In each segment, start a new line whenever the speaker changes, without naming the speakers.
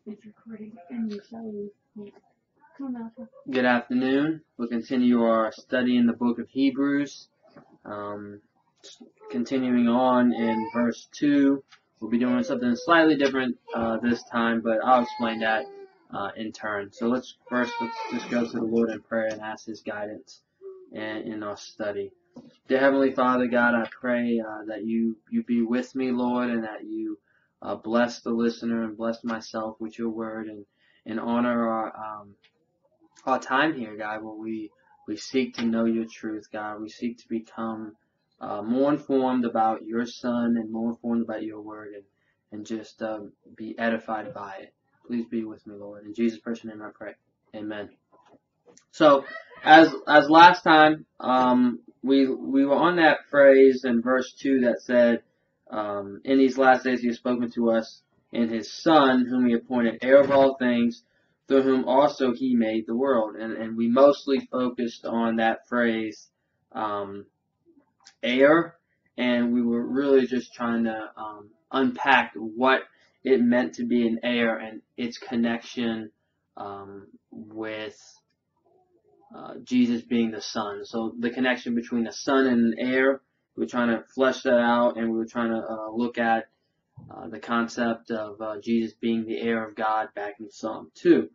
It's recording and you shall leave. Come on, Alpha.
Good afternoon. We'll continue our study in the book of Hebrews. Continuing on in verse 2. We'll be doing something slightly different this time, but I'll explain that in turn. So let's just go to the Lord in prayer and ask His guidance in our study. Dear Heavenly Father, God, I pray that you be with me, Lord, and that you bless the listener and bless myself with your word and honor our time here, God, where we seek to know your truth, God. We seek to become more informed about your Son and more informed about your word and just be edified by it. Please be with me, Lord. In Jesus' precious name I pray. Amen. So, as last time, we were on that phrase in verse 2 that said, in these last days he has spoken to us in his Son, whom he appointed heir of all things, through whom also he made the world. And we mostly focused on that phrase, heir, and we were really just trying to unpack what it meant to be an heir and its connection with Jesus being the Son. So the connection between the Son and an heir, we were trying to flesh that out, and we were trying to look at the concept of Jesus being the heir of God back in Psalm 2,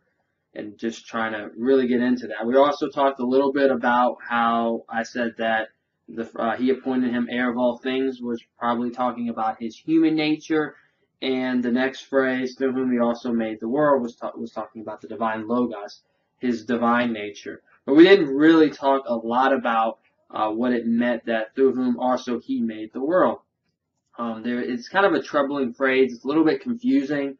and just trying to really get into that. We also talked a little bit about how I said that he appointed him heir of all things was probably talking about his human nature, and the next phrase, through whom he also made the world, was talking about the divine Logos, his divine nature. But we didn't really talk a lot about what it meant that through whom also he made the world. It's kind of a troubling phrase. It's a little bit confusing,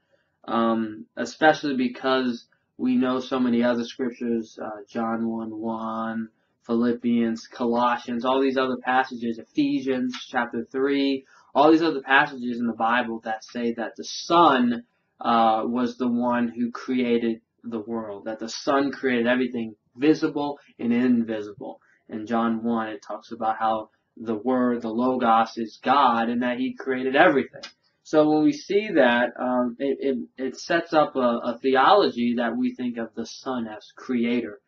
especially because we know so many other scriptures, John 1:1, Philippians, Colossians, all these other passages, Ephesians chapter 3, all these other passages in the Bible that say that the Son was the one who created the world, that the Son created everything visible and invisible. In John 1, it talks about how the Word, the Logos, is God and that He created everything. So when we see that, it sets up a theology that we think of the Son as creator.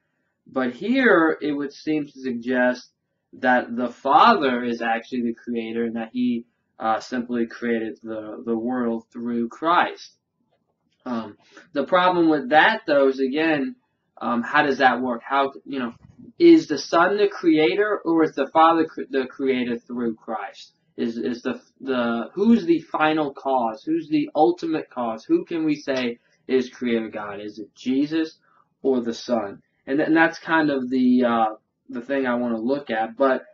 But here it would seem to suggest that the Father is actually the creator and that He simply created the world through Christ. The problem with that, though, is again, how does that work? How, is the Son the creator, or is the Father the creator through Christ? Is who's the final cause? Who's the ultimate cause? Who can we say is creator God? Is it Jesus or the Son? And that's kind of the thing I want to look at. But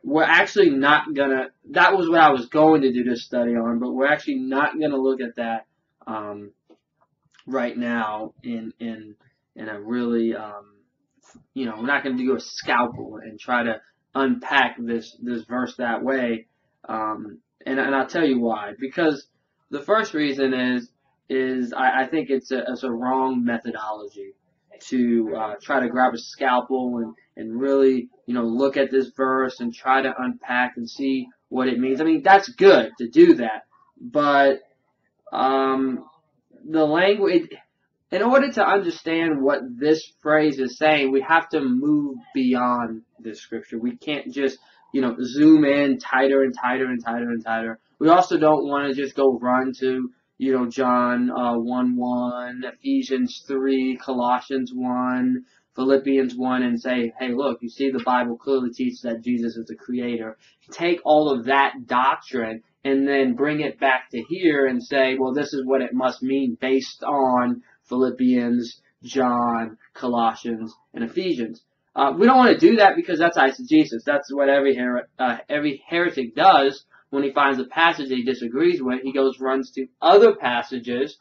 we're actually not gonna. That was what I was going to do this study on, but we're actually not gonna look at that right now in a really we're not going to do a scalpel and try to unpack this verse that way, and I'll tell you why. Because the first reason is I think it's a wrong methodology to try to grab a scalpel and really look at this verse and try to unpack and see what it means. I mean, that's good to do that, but the language, in order to understand what this phrase is saying, we have to move beyond this scripture. We can't just, zoom in tighter and tighter and tighter and tighter. We also don't want to just go run to, John 1:1, Ephesians 3, Colossians 1, Philippians 1, and say, hey, look, you see the Bible clearly teaches that Jesus is the creator. Take all of that doctrine and then bring it back to here and say, well, this is what it must mean based on Philippians, John, Colossians, and Ephesians. We don't want to do that because that's eisegesis. That's what every heretic does when he finds a passage that he disagrees with. He runs to other passages,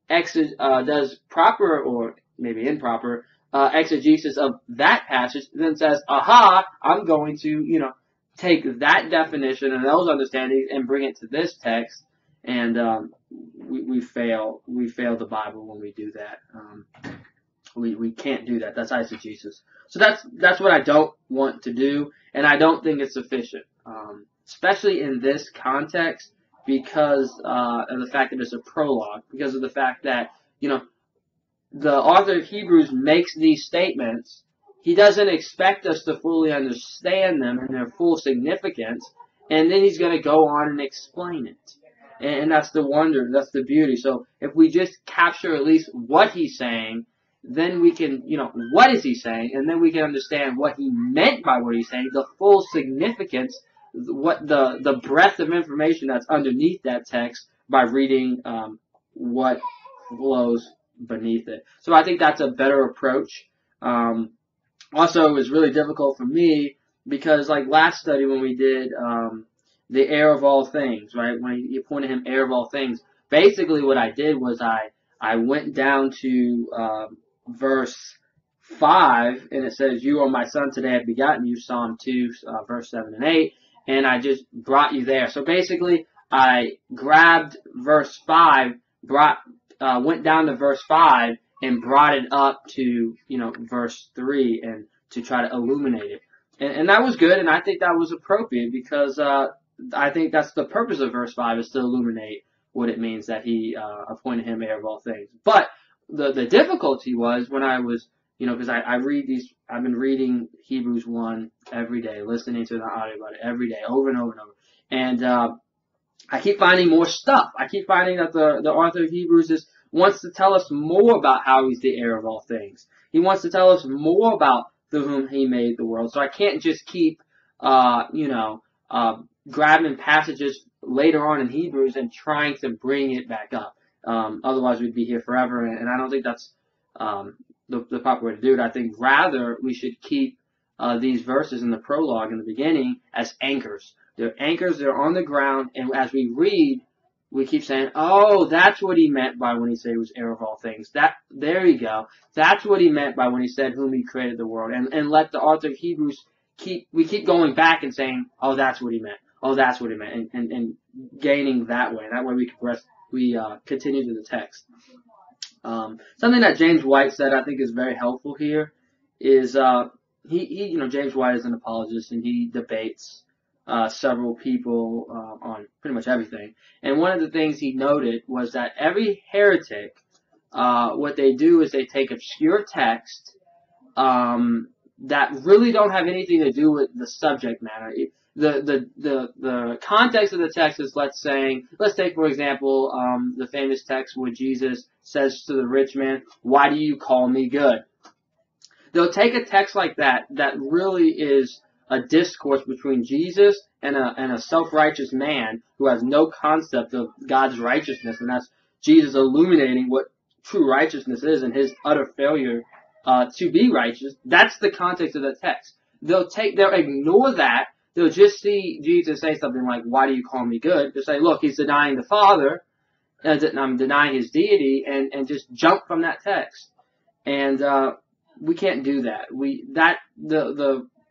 does proper or maybe improper exegesis of that passage, and then says, aha, I'm going to, take that definition and those understandings and bring it to this text, and we fail the Bible when we do that. We can't do that. That's eisegesis. So that's what I don't want to do, and I don't think it's sufficient, especially in this context, because of the fact that it's a prologue, because of the fact that the author of Hebrews makes these statements. He doesn't expect us to fully understand them and their full significance, and then he's going to go on and explain it. And that's the wonder, that's the beauty. So if we just capture at least what he's saying, then we can, what is he saying? And then we can understand what he meant by what he's saying, the full significance, what the breadth of information that's underneath that text by reading what flows beneath it. So I think that's a better approach. Also, it was really difficult for me because, like last study when we did the heir of all things, right? When you appointed him heir of all things, basically what I did was I went down to verse 5, and it says, "You are my son, today I've begotten you," Psalm 2, verse 7 and 8, and I just brought you there. So basically, I grabbed verse 5, went down to verse 5, and brought it up to, verse 3, and to try to illuminate it. And that was good, and I think that was appropriate, because I think that's the purpose of verse 5, is to illuminate what it means that he appointed him heir of all things. But the difficulty was when I was, because I read these, I've been reading Hebrews 1 every day, listening to the audio about it every day, over and over and over. And I keep finding more stuff. I keep finding that the author of Hebrews wants to tell us more about how he's the heir of all things. He wants to tell us more about through whom he made the world. So I can't just keep, grabbing passages later on in Hebrews and trying to bring it back up. Otherwise, we'd be here forever, and I don't think that's the proper way to do it. I think rather we should keep these verses in the prologue in the beginning as anchors. They're anchors, they're on the ground, and as we read, we keep saying, "Oh, that's what he meant by when he said he was heir of all things." There you go. That's what he meant by when he said whom he created the world. And let the author of Hebrews we keep going back and saying, "Oh, that's what he meant. Oh, that's what he meant," and gaining that way. That way we continue to the text. Something that James White said I think is very helpful here is James White is an apologist, and he debates several people on pretty much everything. And one of the things he noted was that every heretic, what they do is they take obscure text that really don't have anything to do with the subject matter. The context of the text is, let's take for example the famous text where Jesus says to the rich man, "Why do you call me good?" They'll take a text like that really is a discourse between Jesus and a self-righteous man who has no concept of God's righteousness, and that's Jesus illuminating what true righteousness is and his utter failure to be righteous. That's the context of the text. They'll ignore that. They'll just see Jesus say something like, "Why do you call me good?" They'll say, "Look, he's denying the Father, I'm denying his deity," and just jump from that text. And we can't do that.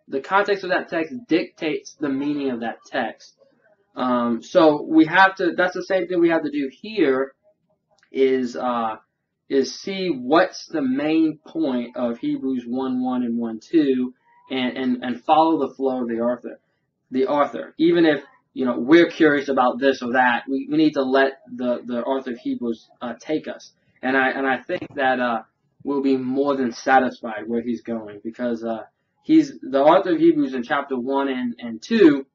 The context of that text dictates the meaning of that text. So we have to. That's the same thing we have to do here. Is see what's the main point of Hebrews 1:1 and 1:2, and follow the flow of the author. Even if we're curious about this or that, we need to let the author of Hebrews take us. And I think that we'll be more than satisfied where he's going, because he's the author of Hebrews in chapter 1 and 2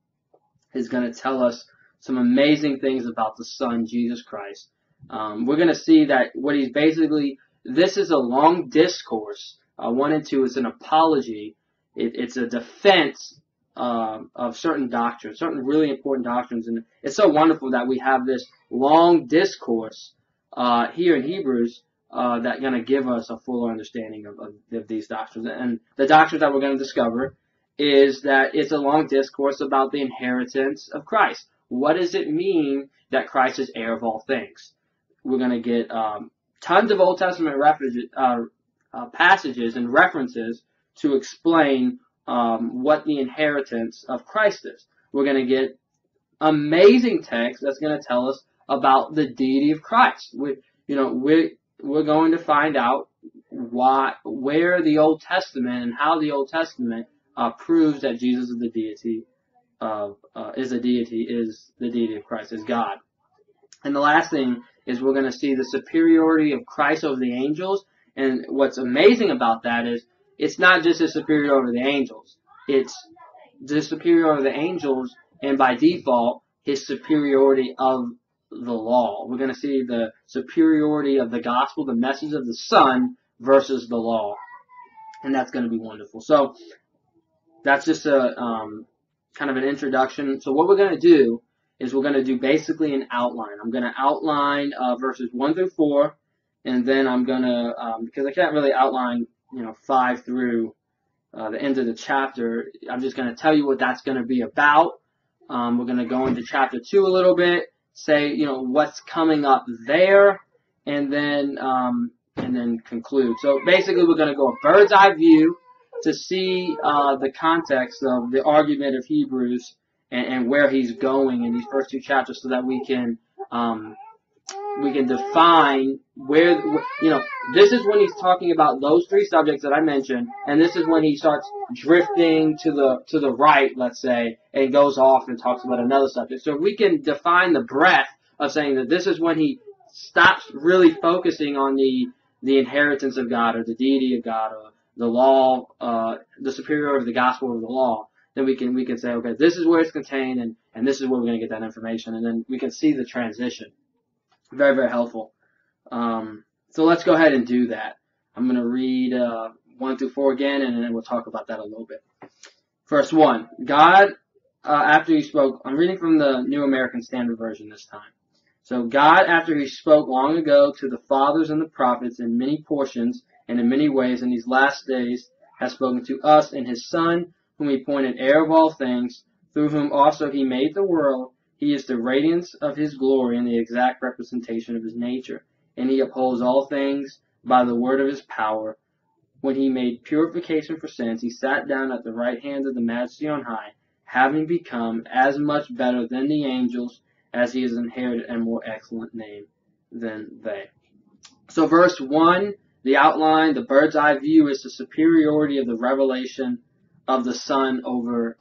is going to tell us some amazing things about the Son, Jesus Christ. We're going to see that what he's basically, this is a long discourse. 1 and 2 is an apology. It's a defense of certain doctrines, certain really important doctrines. And it's so wonderful that we have this long discourse here in Hebrews that's going to give us a fuller understanding of these doctrines. And the doctrines that we're going to discover is that it's a long discourse about the inheritance of Christ. What does it mean that Christ is heir of all things? We're going to get tons of Old Testament passages and references to explain what the inheritance of Christ is. We're going to get amazing text that's going to tell us about the deity of Christ. We're going to find out where the Old Testament and how the Old Testament proves that Jesus is the deity of Christ, is God. And the last thing is we're going to see the superiority of Christ over the angels. And what's amazing about that is it's not just his superiority over the angels. It's the superiority of the angels, and by default, his superiority of the law. We're going to see the superiority of the gospel, the message of the Son, versus the law. And that's going to be wonderful. So that's just a kind of an introduction. So what we're going to do is we're going to do basically an outline. I'm going to outline verses 1 through 4, and then I'm going to, because I can't really outline, 5 through the end of the chapter, I'm just going to tell you what that's going to be about. We're going to go into chapter 2 a little bit, say, what's coming up there, and then conclude. So basically we're going to go a bird's eye view to see the context of the argument of Hebrews and where he's going in these first 2 chapters, so that we can define where, this is when he's talking about those 3 subjects that I mentioned, and this is when he starts drifting to the right, let's say, and goes off and talks about another subject. So if we can define the breadth of saying that this is when he stops really focusing on the inheritance of God, or the deity of God, or the law, the superiority of the gospel over the law, then we can say, okay, this is where it's contained, and this is where we're going to get that information, and then we can see the transition. Very, very helpful. So let's go ahead and do that. I'm going to read 1 through 4 again, and then we'll talk about that a little bit. Verse 1. God, after he spoke, I'm reading from the New American Standard Version this time. So God, after he spoke long ago to the fathers and the prophets in many portions and in many ways in these last days, has spoken to us in his Son, whom he appointed heir of all things, through whom also he made the world. He is the radiance of his glory and the exact representation of his nature. And he upholds all things by the word of his power. When he made purification for sins, he sat down at the right hand of the Majesty on high, having become as much better than the angels, as he has inherited a more excellent name than they. So verse 1, the outline, the bird's eye view, is the superiority of the revelation of the Son over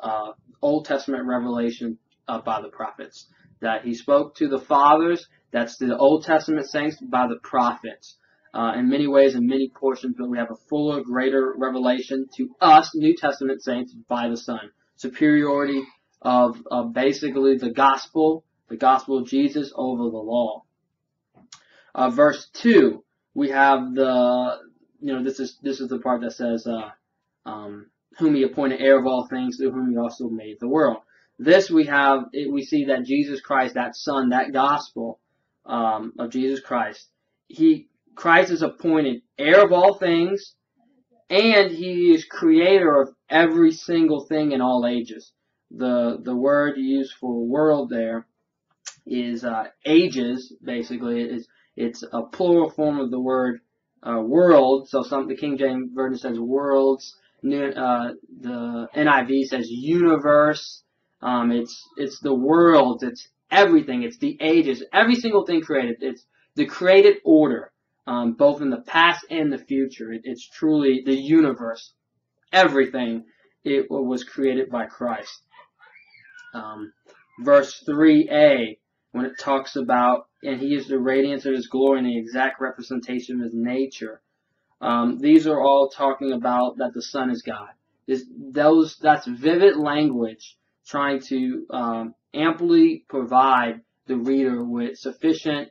Old Testament revelation by the prophets. That he spoke to the fathers, that's the Old Testament saints, by the prophets. In many ways, in many portions, but we have a fuller, greater revelation to us, New Testament saints, by the Son. Superiority of basically the gospel of Jesus over the law. Verse 2, we have this is the part that says, whom he appointed heir of all things, through whom he also made the world. This we see that Jesus Christ, that Son, that gospel of Jesus Christ, Christ is appointed heir of all things, and he is creator of every single thing in all ages. The word used for world there is ages, basically. It's a plural form of the word world. So the King James Version says worlds. The NIV says universe. It's the world. It's everything. It's the ages. Every single thing created. It's the created order, both in the past and the future. It's truly the universe. Everything it was created by Christ. Verse 3a, when it talks about, and he is the radiance of his glory and the exact representation of his nature. These are all talking about that the Son is God. That's vivid language trying to amply provide the reader with sufficient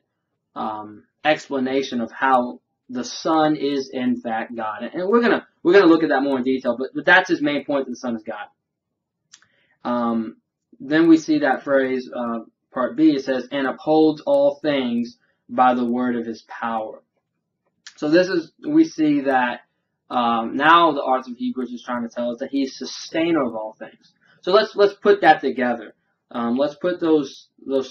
explanation of how the Son is in fact God. And we're gonna look at that more in detail, but that's his main point, that the Son is God. Then we see that phrase, part B, it says, and upholds all things by the word of his power. So we see that now the author of Hebrews is trying to tell us that he's sustainer of all things. So let's put that together. Let's put those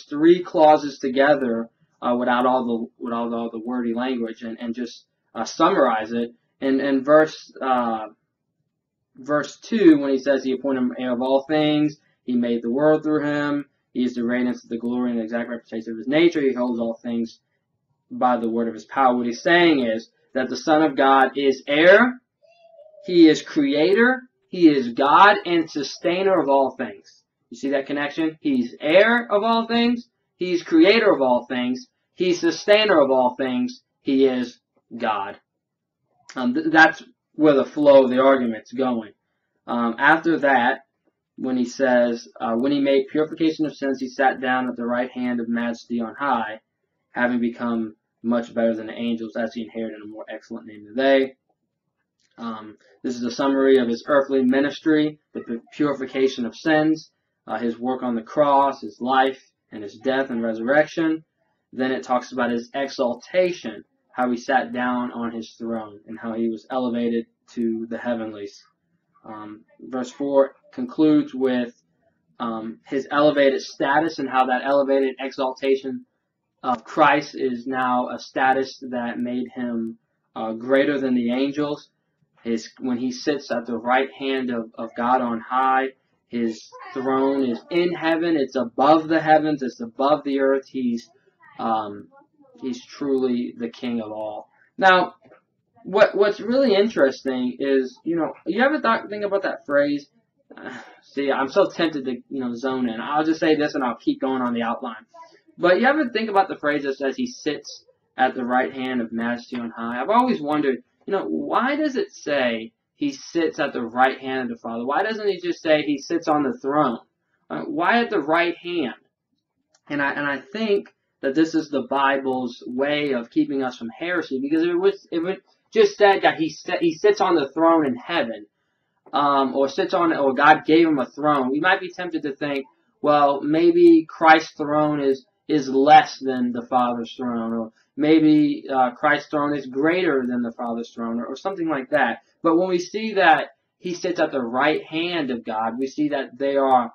3 clauses together without all the wordy language and just summarize it. In verse 2, when he says he appointed him heir of all things, he made the world through him. He is the radiance of the glory and the exact representation of his nature. He holds all things by the word of his power. What he's saying is that the Son of God is heir, he is creator, he is God, and sustainer of all things. You see that connection? He's heir of all things, he's creator of all things, He's sustainer of all things. He is God. That's where the flow of the argument's going. After that, when he says, when he made purification of sins, he sat down at the right hand of majesty on high, having become much better than the angels, as he inherited a more excellent name than they. This is a summary of his earthly ministry, the purification of sins, his work on the cross, his life, and his death and resurrection. Then it talks about his exaltation, how he sat down on his throne, and how he was elevated to the heavenlies. Verse 4 concludes with his elevated status and how that elevated exaltation of Christ is now a status that made him greater than the angels. When he sits at the right hand of God on high, his throne is in heaven. It's above the heavens. It's above the earth. He's truly the King of all. Now, what's really interesting is, you ever think about that phrase? See, I'm so tempted to, zone in. I'll just say this and I'll keep going on the outline. But you ever think about the phrase that says he sits at the right hand of majesty on high? I've always wondered, why does it say he sits at the right hand of the Father? Why doesn't he just say he sits on the throne? Why at the right hand? And I think that this is the Bible's way of keeping us from heresy, because if it just said that he sits on the throne in heaven, or God gave him a throne, we might be tempted to think, well, maybe Christ's throne is less than the Father's throne, or maybe Christ's throne is greater than the Father's throne, or something like that. But when we see that he sits at the right hand of God, we see that they are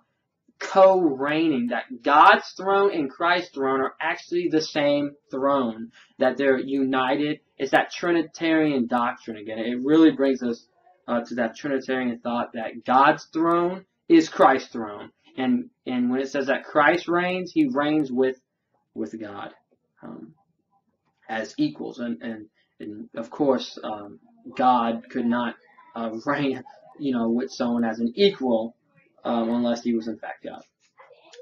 co-reigning, that God's throne and Christ's throne are actually the same throne, that they're united. It's that Trinitarian doctrine again. It really brings us to that Trinitarian thought that God's throne is Christ's throne. And when it says that Christ reigns, he reigns with God as equals. And of course, God could not reign, with someone as an equal unless he was in fact God.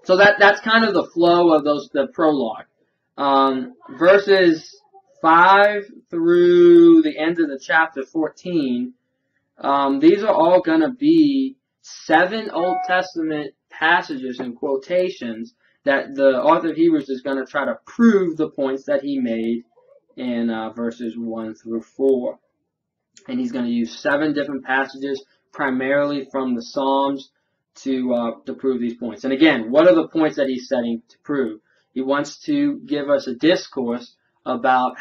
So that's kind of the flow of the prologue. Verses 5 through the end of the chapter 14, these are all going to be 7 Old Testament passages and quotations that the author of Hebrews is going to try to prove the points that he made in verses 1 through 4. And he's going to use 7 different passages, primarily from the Psalms, to prove these points. And again, what are the points that he's setting to prove? He wants to give us a discourse about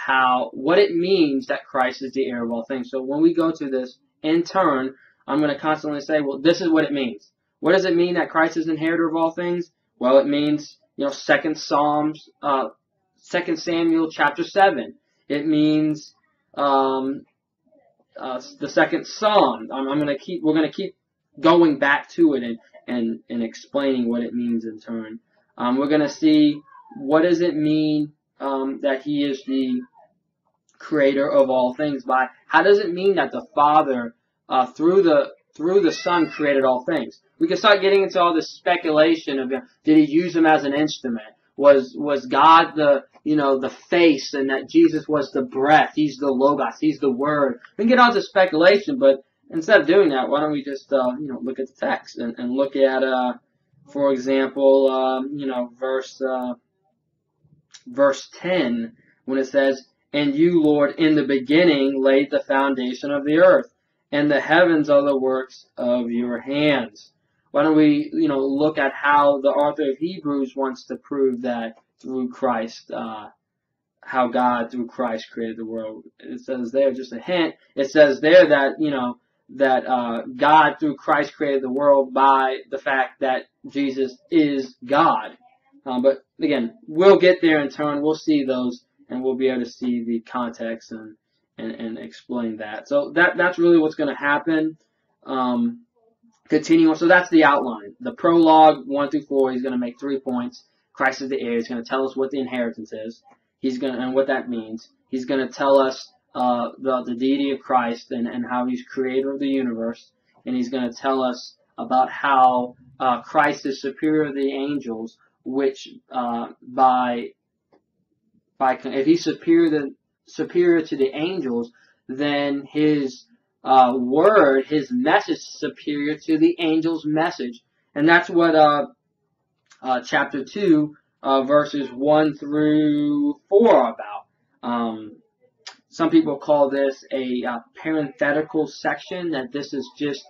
what it means that Christ is the heir of all things. So when we go to this in turn, I'm going to constantly say, well, this is what it means. What does it mean that Christ is inheritor of all things? Well, it means, 2 Samuel chapter 7. It means the second Psalm. We're going to keep going back to it and explaining what it means in turn. We're going to see, what does it mean that he is the creator of all things? How does it mean that the Father through the Son created all things? We can start getting into all this speculation of, did he use him as an instrument? Was God the face, and that Jesus was the breath? He's the Logos. He's the Word. We can get all this speculation, but instead of doing that, why don't we just look at the text and look at for example verse 10, when it says, "And you, Lord, in the beginning laid the foundation of the earth, and the heavens are the works of your hands." Why don't we look at how the author of Hebrews wants to prove that through Christ, how God through Christ created the world. It says there, just a hint, it says there that that God through Christ created the world by the fact that Jesus is God. But again, we'll get there in turn. We'll see those, and we'll be able to see the context and explain that. So that's really what's going to happen. Continuing, so that's the outline. The prologue 1 through 4. He's going to make 3 points. Christ is the heir. He's going to tell us what the inheritance is. And what that means. He's going to tell us the deity of Christ and how he's creator of the universe. And he's going to tell us about how Christ is superior to the angels, which by if he's superior to the angels, then his word, his message is superior to the angel's message. And that's what chapter 2, verses 1 through 4 are about. Some people call this a parenthetical section, that this is just,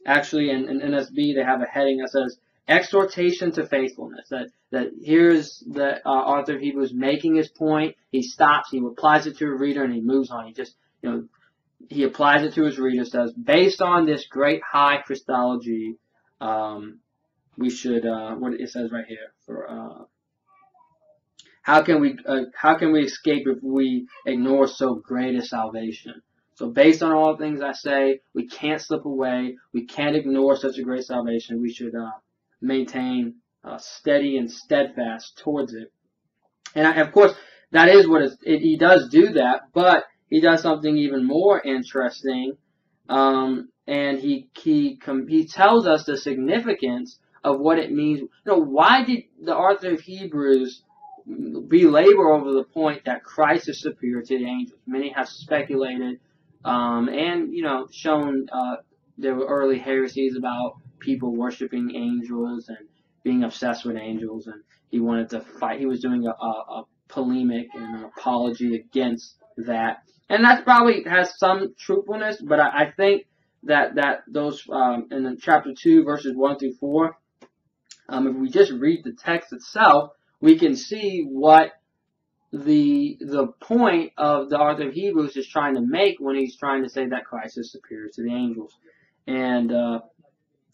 actually in NSB they have a heading that says, exhortation to faithfulness. That here's the author of Hebrews making his point. He stops, he applies it to a reader, and he moves on. He just, he applies it to his reader. Says, based on this great high Christology, we should, what it says right here, for how can we escape if we ignore so great a salvation? So based on all the things I say, we can't slip away. We can't ignore such a great salvation. We should maintain steady and steadfast towards it. And of course, that is what he does do that, but he does something even more interesting, and he tells us the significance of what it means. Why did the author of Hebrews belabor over the point that Christ is superior to the angels? Many have speculated, and shown there were early heresies about people worshiping angels and being obsessed with angels, and he wanted to fight. He was doing a polemic and an apology against that, and that probably has some truthfulness. But I think that those in chapter 2 verses 1 through 4, if we just read the text itself, we can see what the point of the author of Hebrews is trying to make when he's trying to say that Christ is superior to the angels. And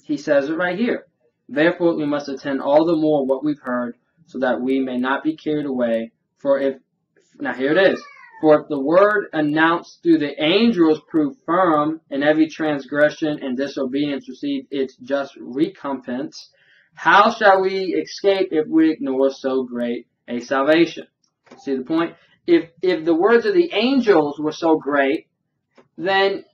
he says it right here. Therefore we must attend all the more what we've heard, so that we may not be carried away. Now here it is. For if the word announced through the angels proved firm, and every transgression and disobedience received its just recompense, how shall we escape if we ignore so great a salvation? See the point? If the words of the angels were so great, then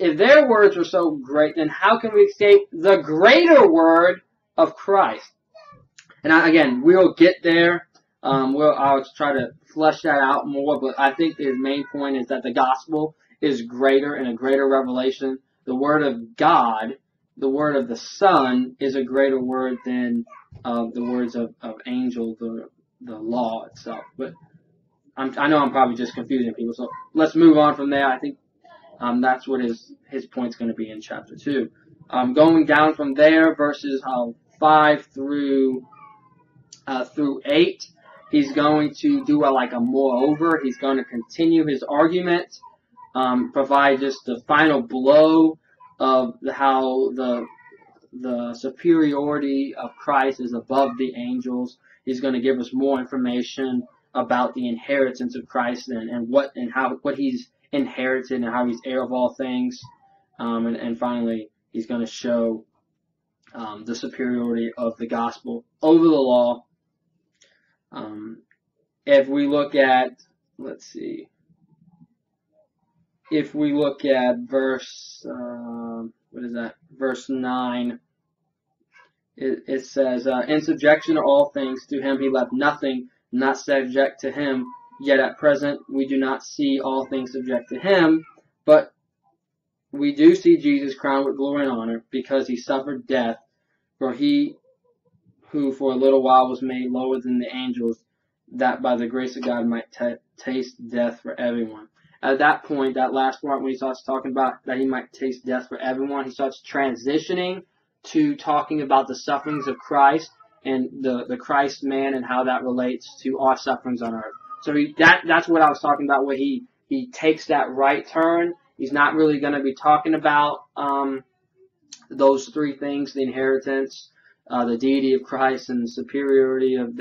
if their words were so great, then how can we escape the greater word of Christ? And again, we'll get there. I'll try to flesh that out more, but I think his main point is that the gospel is greater and a greater revelation. The word of God, the word of the Son, is a greater word than the words of angel, the law itself. But I know I'm probably just confusing people, so let's move on from there. I think that's what his point's going to be in chapter 2. Going down from there, verses 5 through 8, he's going to do a moreover. He's going to continue his argument, provide just the final blow of how the superiority of Christ is above the angels. He's going to give us more information about the inheritance of Christ and what he's inherited and how he's heir of all things. And finally, he's going to show the superiority of the gospel over the law. If we look at, if we look at verse, verse 9, it says, in subjection to all things, to him he left nothing not subject to him. Yet at present we do not see all things subject to him, but we do see Jesus crowned with glory and honor, because he suffered death, for he who for a little while was made lower than the angels, that by the grace of God might taste death for everyone. At that point, that last part, when he starts talking about that he might taste death for everyone, he starts transitioning to talking about the sufferings of Christ and the Christ man and how that relates to our sufferings on earth. So that's what I was talking about, where he takes that right turn. He's not really going to be talking about those three things: the inheritance, the deity of Christ, and the superiority of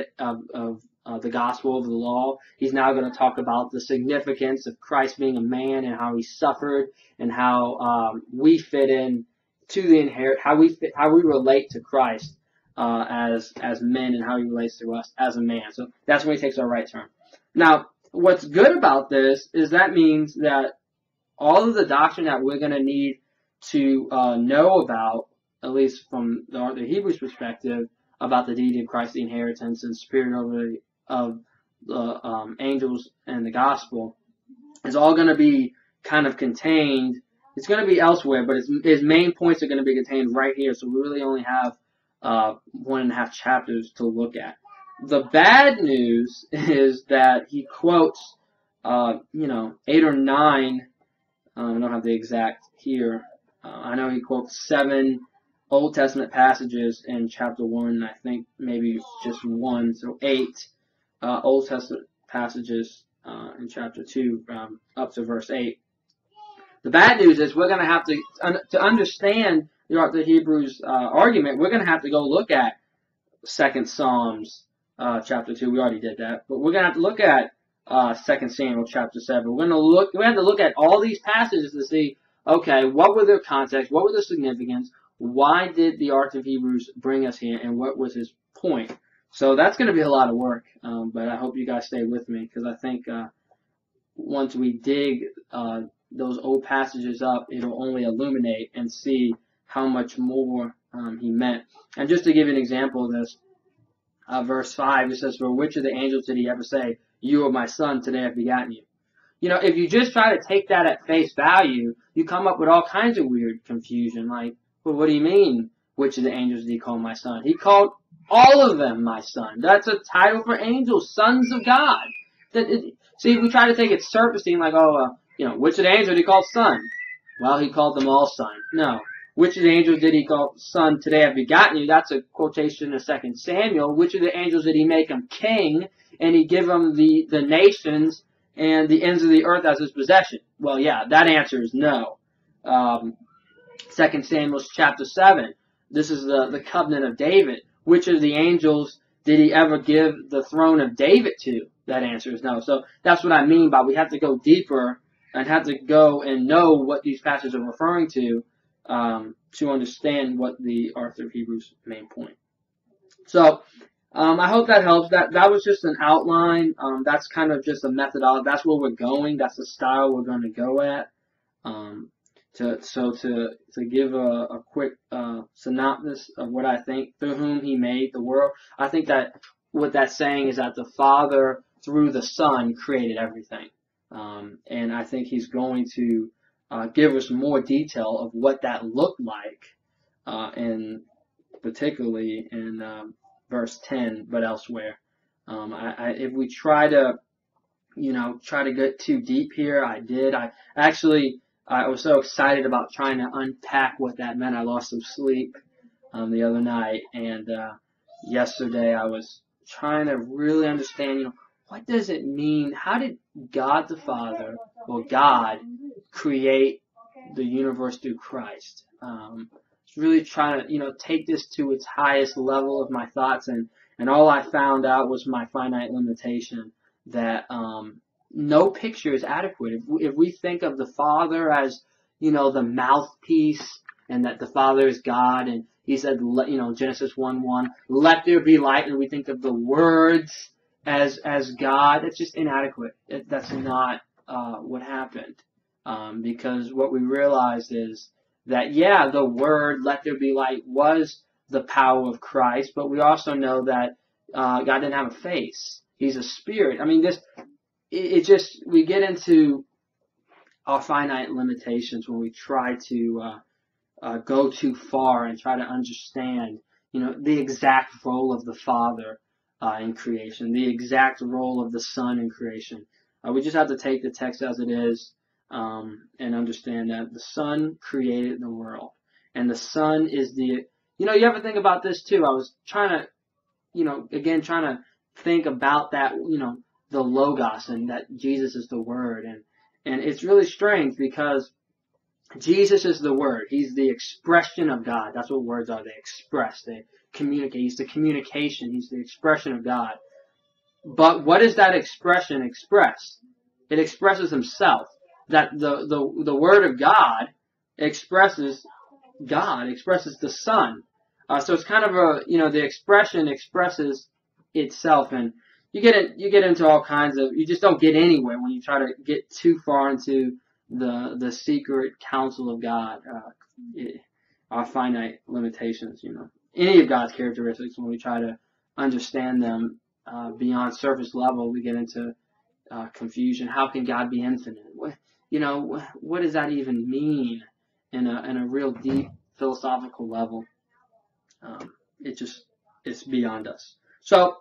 the gospel of the law. He's now going to talk about the significance of Christ being a man and how he suffered, and how we fit in to the how we relate to Christ as men, and how he relates to us as a man. So that's when he takes our right turn. Now, what's good about this is that means that all of the doctrine that we're going to need to know about, at least from the Hebrews perspective, about the deity of Christ, the inheritance, and superiority of the angels and the gospel is all going to be kind of contained. It's going to be elsewhere, but his main points are going to be contained right here. So we really only have 1.5 chapters to look at. The bad news is that he quotes, 8 or 9. I don't have the exact here. I know he quotes 7 Old Testament passages in chapter 1. I think maybe just 1, so 8 Old Testament passages in chapter 2 up to verse 8. The bad news is we're going to have to understand the Hebrews argument, we're going to have to go look at 2 Psalms chapter 2. We already did that. But we're going to have to look at 2 Samuel chapter 7. We have to look at all these passages to see, okay, what were their context? What was the significance? Why did the author of Hebrews bring us here? And what was his point? So that's going to be a lot of work. But I hope you guys stay with me, because I think once we dig those old passages up, it'll only illuminate and see how much more he meant. And just to give you an example of this, verse 5, it says, "For which of the angels did he ever say, 'You are my son, today I've begotten you'?" You know, if you just try to take that at face value, you come up with all kinds of weird confusion. Like, well, what do you mean, which of the angels did he call my son? He called all of them my son. That's a title for angels, sons of God. See, we try to take it surfacing like, which of the angels did he call son? Well, he called them all son. No. Which of the angels did he call son, today I've begotten you? That's a quotation in 2 Samuel. Which of the angels did he make him king, and he give him the nations and the ends of the earth as his possession? Well, yeah, that answer is no. 2 Samuel chapter 7. This is the covenant of David. Which of the angels did he ever give the throne of David to? That answer is no. So that's what I mean by we have to go deeper and have to go and know what these passages are referring to understand what the author of Hebrews' main point. So I hope that helps. That was just an outline. That's kind of just a methodology. That's where we're going. That's the style we're going to go at. To give a quick synopsis of what I think, through whom he made the world. I think that what that's saying is that the Father, through the Son, created everything. And I think he's going to give us more detail of what that looked like, and particularly in verse 10, but elsewhere. If we try to get too deep here, I was so excited about trying to unpack what that meant. I lost some sleep the other night, and yesterday I was trying to really understand, what does it mean? How did God the Father, or God, create the universe through Christ? Really trying to, take this to its highest level of my thoughts, and all I found out was my finite limitation, that no picture is adequate. If we think of the Father as, the mouthpiece, and that the Father is God, and he said, Genesis 1:1, "Let there be light," and we think of the words as God, it's just inadequate. That's not what happened. Because what we realized is that, the word, "Let there be light," was the power of Christ, but we also know that God didn't have a face. He's a spirit. I mean, we get into our finite limitations when we try to go too far and try to understand, the exact role of the Father in creation, the exact role of the Son in creation. We just have to take the text as it is, and understand that the Son created the world, and the Son is you ever think about this too? I was trying to, trying to think about that, the Logos, and that Jesus is the Word, and it's really strange because Jesus is the Word. He's the expression of God. That's what words are. They express. They communicate. He's the communication. He's the expression of God. But what does that expression express? It expresses himself. That the Word of God expresses the Son. So it's kind of the expression expresses itself, and you get into all kinds of, you just don't get anywhere when you try to get too far into the secret counsel of God, our finite limitations, any of God's characteristics, when we try to understand them beyond surface level, we get into confusion. How can God be infinite? What does that even mean in a real deep philosophical level? It's beyond us. So,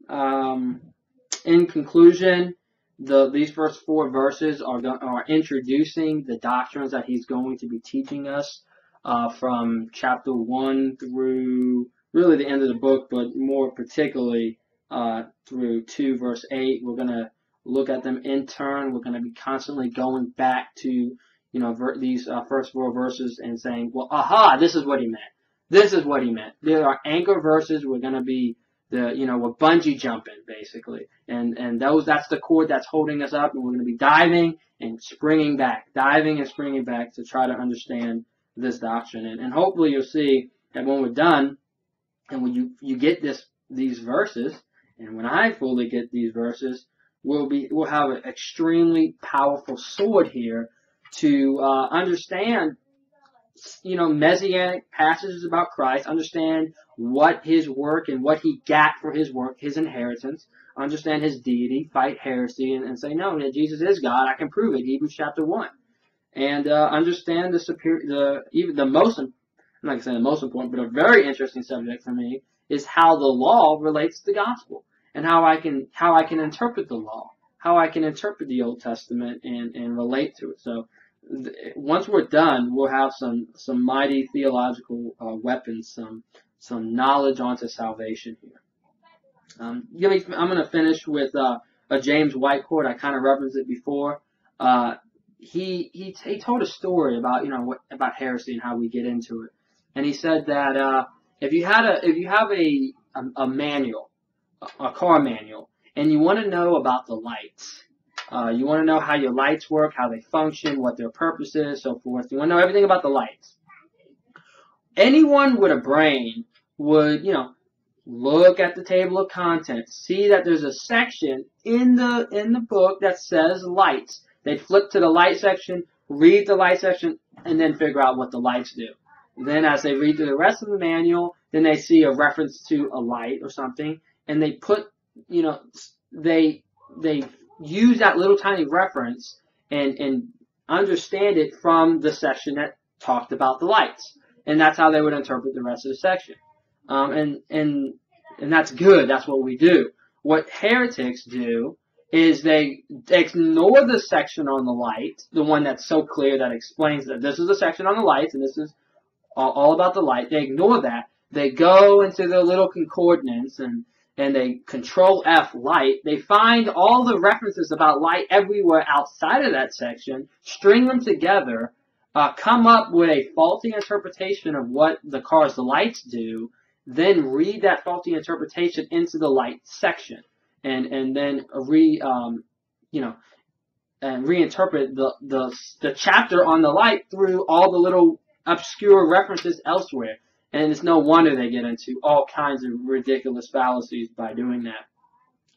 in conclusion, these first 4 verses are introducing the doctrines that he's going to be teaching us from chapter 1 through really the end of the book, but more particularly through 2 verse 8. We're going to look at them in turn. We're going to be constantly going back to these first 4 verses and saying, well, aha, this is what he meant. This is what he meant. There are anchor verses. We're going to be we're bungee jumping basically, and that's the cord that's holding us up, and we're going to be diving and springing back to try to understand this doctrine, and hopefully you'll see that when we're done, and when you get these verses, and when I fully get these verses, we'll have an extremely powerful sword here to understand messianic passages about Christ, understand what his work and what he got for his work, his inheritance, understand his deity, fight heresy, and say, no, that Jesus is God. I can prove it, Hebrews chapter 1. And understand the most, I'm not going to say the most important, but a very interesting subject for me is how the law relates to the gospel, and how I can interpret the law, how I can interpret the Old Testament and relate to it. So once we're done, we'll have some mighty theological weapons, some knowledge onto salvation here. I'm going to finish with a James White quote. I kind of referenced it before. He told a story about about heresy and how we get into it, and he said that if you have a manual, a car manual, and you want to know about the lights. You want to know how your lights work, how they function, what their purpose is, so forth. You want to know everything about the lights. Anyone with a brain would, look at the table of contents, see that there's a section in the book that says lights. They'd flip to the light section, read the light section, and then figure out what the lights do. Then as they read through the rest of the manual, then they see a reference to a light or something, and they put, they use that little tiny reference and understand it from the section that talked about the lights. And that's how they would interpret the rest of the section. And that's good. That's what we do. What heretics do is they ignore the section on the light, the one that's so clear that explains that this is the section on the lights and this is all about the light. They ignore that. They go into their little concordance and they control F light. They find all the references about light everywhere outside of that section, string them together, come up with a faulty interpretation of what the car's lights do, then read that faulty interpretation into the light section, and then reinterpret the chapter on the light through all the little obscure references elsewhere. And it's no wonder they get into all kinds of ridiculous fallacies by doing that.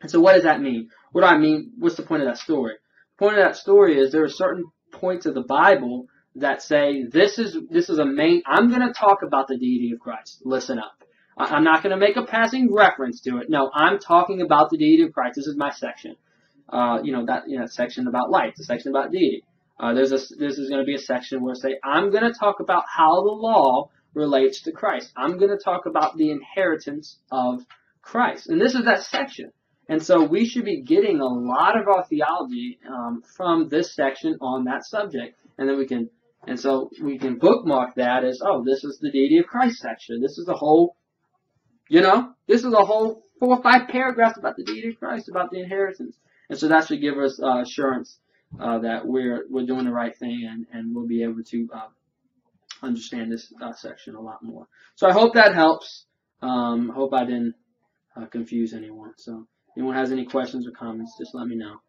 And so what does that mean? What do I mean? What's the point of that story? The point of that story is there are certain points of the Bible that say this is a main. I'm going to talk about the deity of Christ. Listen up. I'm not going to make a passing reference to it. No, I'm talking about the deity of Christ. This is my section. That section about light, the section about deity. This is going to be a section where I say I'm going to talk about how the law relates to Christ. I'm going to talk about the inheritance of Christ. And this is that section. And so we should be getting a lot of our theology from this section on that subject. And then we can bookmark that as, this is the deity of Christ section. This is the whole, this is a whole 4 or 5 paragraphs about the deity of Christ, about the inheritance. And so that should give us assurance that we're doing the right thing, and we'll be able to understand this section a lot more. So I hope that helps. Hope I didn't confuse anyone. So if anyone has any questions or comments, just let me know.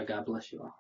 God bless you all.